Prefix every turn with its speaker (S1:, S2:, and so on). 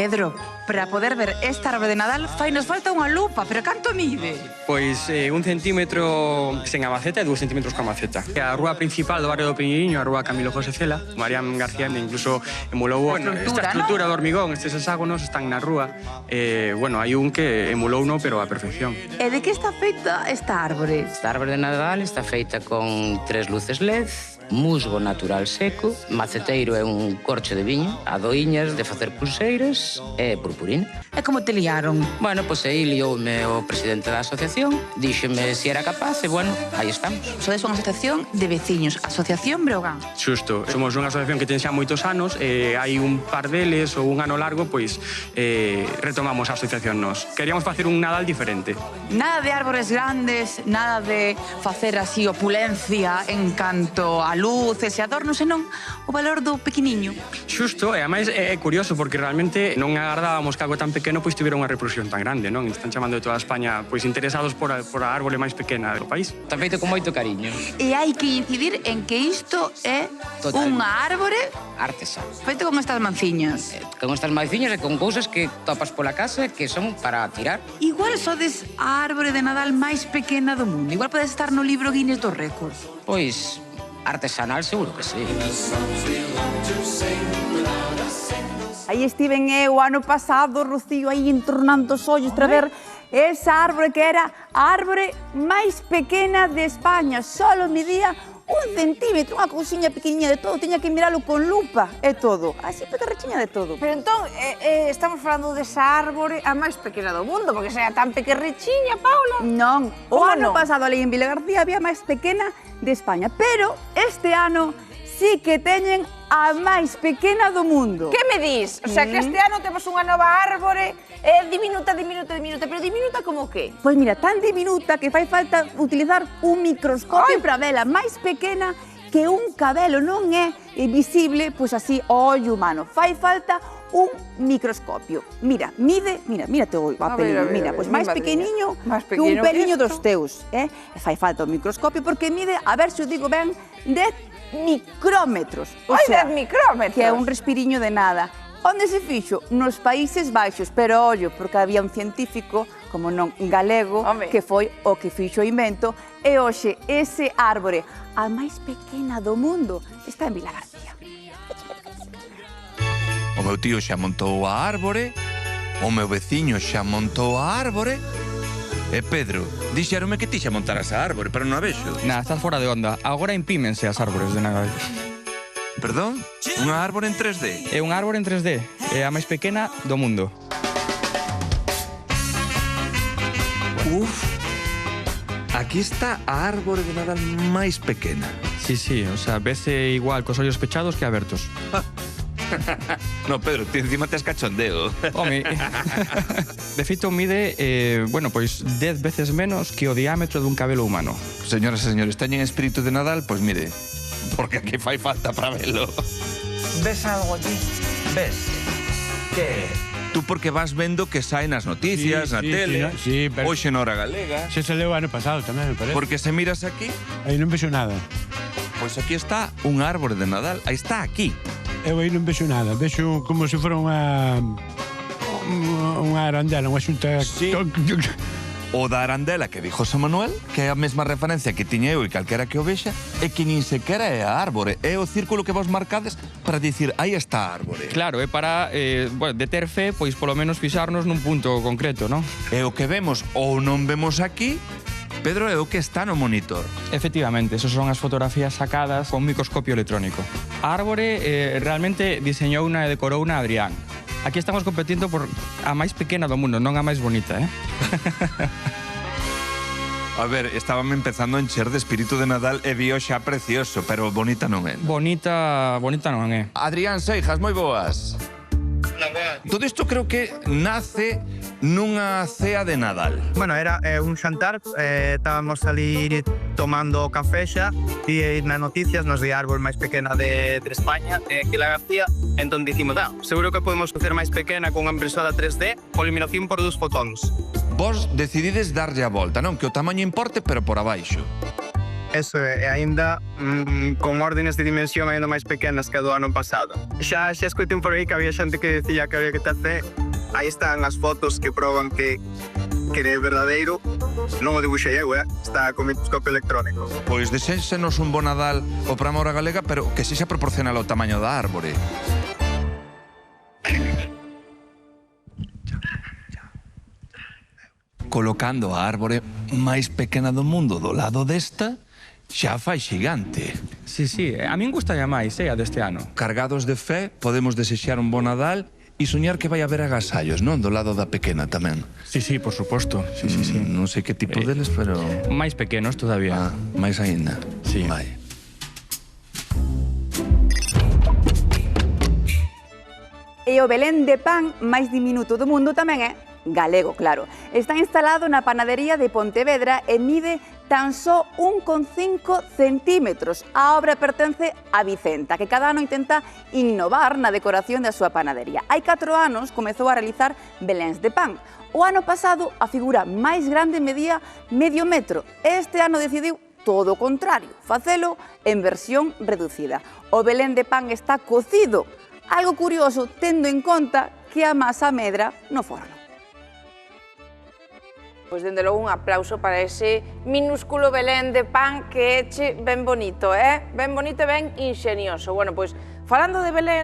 S1: Pedro, para poder ver esta árbore de Nadal fai nos falta unha lupa, pero canto mide?
S2: Pois 1 centímetro sen a maceta e 2 centímetros coa maceta. A rúa principal do barrio do Piñiriño, a rúa Camilo José Cela, Marián García incluso emulou esta estrutura de hormigón, estes hexágonos están na rúa. Hai un que emulou pero a perfección.
S1: E de que está feita esta árbore?
S3: Esta árbore de Nadal está feita con 3 luces LED, musgo natural seco, maceteiro é un corcho de viño, adoiñas de facer pulseiras e purpurina.
S1: E como te liaron?
S3: Bueno, pois aí lioume o presidente da asociación, díxeme se era capaz e, bueno, aí estamos.
S1: Sodes unha asociación de veciños, Asociación Breogán.
S2: Xusto, somos unha asociación que ten xa moitos anos e hai un par deles ou un ano largo, pois retomamos a asociación nos. Queríamos facer un Nadal diferente.
S1: Nada de árbores grandes, nada de facer así opulencia en canto a luces e adornos, senón o valor do pequeniño.
S2: Xusto, e ademais é curioso porque realmente non agardábamos que algo tan pequeno pois tivera unha repercusión tan grande, non? Están chamando de toda España pois interesados por a árbore máis pequena do país.
S3: Está feito con moito cariño.
S1: E hai que incidir en que isto é unha árbore
S3: artesán.
S1: feito con estas manciñas.
S3: Con estas maiciñas e con cousas que topas pola casa que son para tirar.
S1: Igual sodes a árbore de Nadal máis pequena do mundo. Igual podes estar no libro Guinness dos Récords.
S3: Pois artesanal seguro que sí.
S4: Aí estiven eu ano pasado, Rocío, aí entornando os ollos para ver esa árbore que era a árbore máis pequena de España. Solo medía 1 centímetro, unha cousiña pequeniña de todo. Tiña que miralo con lupa e todo. Así pequerrechiña de todo.
S5: Pero entón, estamos falando desa árbore a máis pequena do mundo, porque sea tan pequerrechiña, Paula.
S4: Non, o
S5: Como
S4: ano
S5: non?
S4: pasado ali en Vila García había a máis pequena de España, pero este ano sí que teñen a máis pequena do mundo.
S5: Que me dis? O sea, que este ano temos unha nova árbore diminuta, pero diminuta como que?
S4: Pois mira, tan diminuta que fai falta utilizar un microscopio para vela máis pequena que un cabelo. Non é visible, pois así, ao ollo humano. Fai falta un microscopio. Mira, mírate o papel, mira, pois máis pequeniño que un peliño dos teus, E fai falta un microscopio porque mide, a ver se o digo ben, 10 micrómetros. O sea,
S5: 10 micrómetros.
S4: Que é un respiriño de nada. Onde se fixo? Nos Países Baixos, pero ollo, porque había un científico, como non galego, que foi o que fixo o invento, e hoxe ese árbore, a máis pequena do mundo, está en Vila García.
S6: O meu tío xa montou a árbore, o meu veciño xa montou a árbore. E Pedro, dixéronme que ti xa montaras a árbore, pero non a vexo.
S2: Estás fora de onda. Agora impímense as árbores de Nadal.
S6: Perdón? Unha árbore en 3D?
S2: É unha árbore en 3D. É a máis pequena do mundo.
S6: Uf! Aquí está a árbore de Nadal máis pequena.
S2: Sí, o sea, vese igual cos ollos pechados que abertos.
S6: No, Pedro, ti encima tes cachondeo.
S2: Home, de feito mide, pois 10 veces menos que o diámetro dun cabelo humano.
S6: Señoras e señores, teñen espírito de Nadal? Pois mire, porque aquí fai falta para velo.
S7: Ves algo aquí? Ves? Que?
S6: Tú porque vas vendo que saen nas noticias, na tele, hoxe na Hora Galega.
S8: Se leu ano pasado tamén, me parece.
S6: Porque se miras aquí...
S8: Aí non vexo nada.
S6: Pois aquí está un árbore de Nadal, aí está aquí.
S8: Eu aí non vexo nada, vexo como se fora unha arandela, unha xunta...
S6: Sí. O da arandela que dixo San Manuel, que é a mesma referencia que tiña eu e calquera que o vexa, e que nin sequera é a árbore, é o círculo que vos marcades para dicir, aí está a árbore.
S2: Claro, é para, de ter fe, pois polo menos fixarnos nun punto concreto, non?
S6: E o que vemos ou non vemos aquí, Pedro, é o que está no monitor.
S2: Efectivamente, esas son as fotografías sacadas con microscopio electrónico. A árbore realmente diseñouna e decorouna Adrián. Aquí estamos competindo por a máis pequena do mundo, non a máis bonita,
S6: A ver, estábame empezando a encher de espírito de Nadal e vio xa precioso, pero bonita non é.
S2: Bonita non é.
S6: Adrián Seijas, moi boas. Todo isto creo que nace nunha cea de Nadal.
S9: Bueno, era un xantar, estábamos ali tomando café xa e nas noticias nos di a árbore máis pequena de España, que la García, entón dicimos, seguro que podemos facer máis pequena con unha impresora 3D con iluminación por 2 fotóns.
S6: Vos decidides darlle a volta, non? Que o tamaño importe, pero por abaixo.
S9: Eso é, aínda con órdenes de dimensión aínda máis pequenas que a do ano pasado. Xa escoitei por aí que había xente que dicía que había que tacer. Aí están as fotos que proban que é verdadeiro. Non o dibuixei eu, está con microscopio electrónico.
S6: Pois deséxenos un bo Nadal o programa Hora Galega, pero que sexa proporcional ao tamaño da árbore. Colocando a árbore máis pequena do mundo do lado desta, xa fai xigante.
S2: Sí, sí, a min gusta máis, a deste ano.
S6: Cargados de fe, podemos desexar un bo Nadal e soñar que vai haber agasallos, non? Do lado da pequena tamén.
S2: Sí, sí, por suposto. Sí, sí, sí.
S6: Non sei que tipo deles, pero...
S2: Máis pequenos todavía.
S6: Máis aínda.
S2: Sí.
S6: Vai.
S4: E o Belén de pan máis diminuto do mundo tamén é galego, claro. Está instalado na panadería de Pontevedra e mide tan só 1,5 centímetros. A obra pertence a Vicenta, que cada ano intenta innovar na decoración da súa panadería. Hai 4 anos comezou a realizar beléns de pan. O ano pasado a figura máis grande medía medio metro. Este ano decidiu todo o contrario, facelo en versión reducida. O Belén de pan está cocido, algo curioso tendo en conta que a masa medra no forno.
S5: Pois, dende logo, un aplauso para ese minúsculo Belén de pan que é ben bonito, ben bonito e ben inxenioso. Bueno, pois, falando de Belén,